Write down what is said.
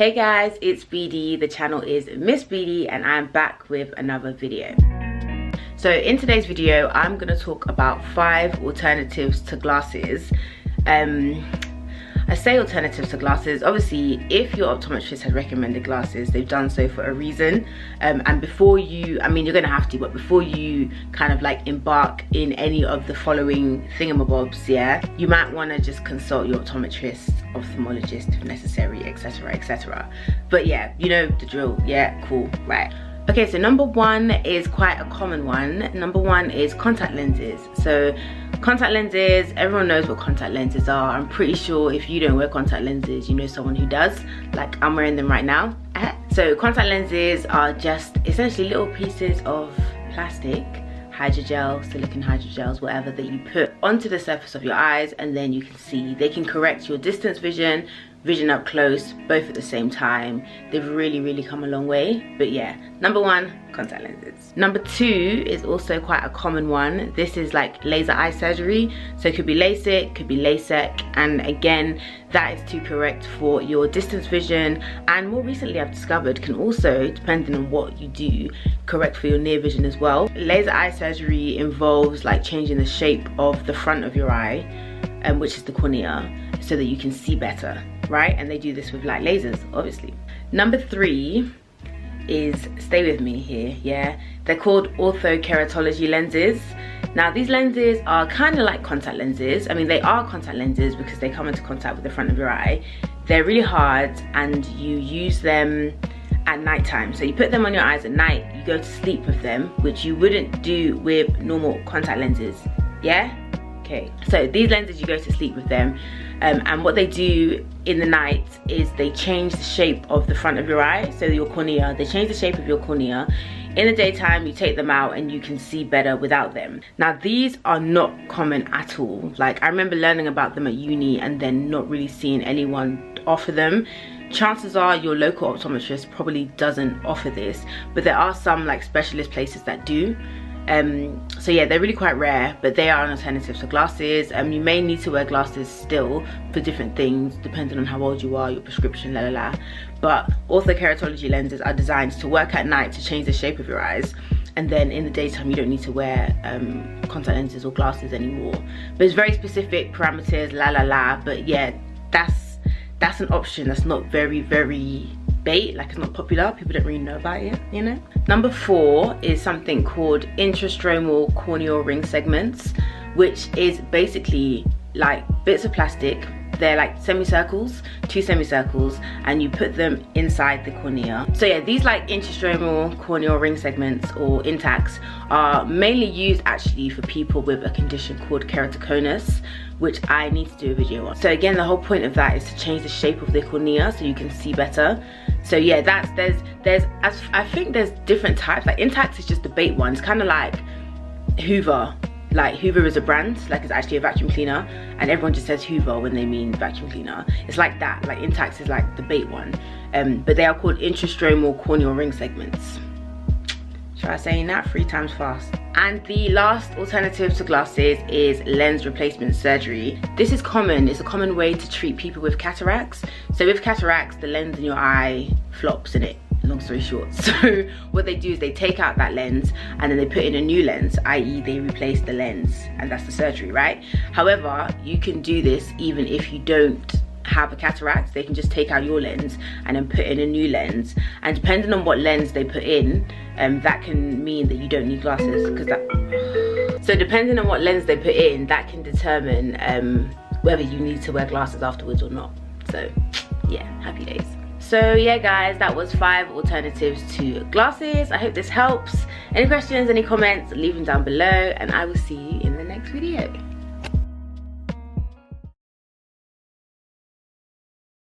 Hey guys, it's Beedie. The channel is Miss Beedie and I'm back with another video. So in today's video, I'm going to talk about 5 alternatives to glasses. I say alternatives to glasses. Obviously, if your optometrist has recommended glasses, they've done so for a reason. And before you, I mean, you're gonna have to, but before you kind of like embark in any of the following thingamabobs, yeah, you might want to just consult your optometrist, ophthalmologist if necessary, etc, etc. But yeah, you know the drill. Yeah, cool, right. Okay, so number 1 is quite a common one. Number 1 is contact lenses. So contact lenses, everyone knows what contact lenses are. I'm pretty sure if you don't wear contact lenses, you know someone who does. Like, I'm wearing them right now. So contact lenses are just essentially little pieces of plastic, hydrogel, silicone hydrogels, whatever, that you put onto the surface of your eyes, and then you can see. They can correct your distance vision, vision up close, both at the same time. They've really come a long way. But yeah, number 1, contact lenses. Number 2 is also quite a common one. This is like laser eye surgery. So it could be LASIK, could be LASIK, and again, that is to correct for your distance vision, and more recently I've discovered can also, depending on what you do, correct for your near vision as well. Laser eye surgery involves like changing the shape of the front of your eye, which is the cornea, so that you can see better, right? And they do this with like lasers, obviously. Number 3 is, stay with me here, yeah, they're called Orthokeratology Lenses. Now these lenses are kind of like contact lenses. I mean, they are contact lenses because they come into contact with the front of your eye. They're really hard and you use them at night time. So you put them on your eyes at night, you go to sleep with them, which you wouldn't do with normal contact lenses, yeah? Okay, so these lenses, you go to sleep with them, and what they do in the night is they change the shape of the front of your eye, so your cornea. They change the shape of your cornea. In the daytime, you take them out and you can see better without them. Now these are not common at all. Like, I remember learning about them at uni and then not really seeing anyone offer them. Chances are your local optometrist probably doesn't offer this, but there are some like specialist places that do. So yeah, they're really quite rare, but they are an alternative to glasses. You may need to wear glasses still for different things depending on how old you are, your prescription, la la la. But orthokeratology lenses are designed to work at night to change the shape of your eyes, and then in the daytime you don't need to wear contact lenses or glasses anymore. But it's very specific parameters, la la la. But yeah, that's an option that's not very bait, like it's not popular. People don't really know about it, you know. Number 4 is something called intrastromal corneal ring segments, which is basically like bits of plastic. They're like semicircles, 2 semicircles, and you put them inside the cornea. So yeah, these like intrastromal corneal ring segments, or intacs, are mainly used actually for people with a condition called keratoconus, which I need to do a video on. So again, the whole point of that is to change the shape of the cornea so you can see better. So yeah, I think there's different types. Like intacs is just the bait one. It's kind of like Hoover. Like Hoover is a brand, like it's actually a vacuum cleaner, and everyone just says Hoover when they mean vacuum cleaner. It's like that. Like intacs is like the bait one, but they are called intrastromal corneal ring segments. Try saying that 3 times fast. And the last alternative to glasses is lens replacement surgery. This is common. It's a common way to treat people with cataracts. So with cataracts, the lens in your eye flops in it. Long story short. So what they do is they take out that lens and then they put in a new lens, i.e. they replace the lens, and that's the surgery, right? However, you can do this even if you don't have a cataract. They can just take out your lens and then put in a new lens, and depending on what lens they put in, that can mean that you don't need glasses, because so depending on what lens they put in, that can determine whether you need to wear glasses afterwards or not. So yeah, happy days. So yeah guys, that was 5 alternatives to glasses. I hope this helps. Any questions, any comments, leave them down below, and I will see you in the next video.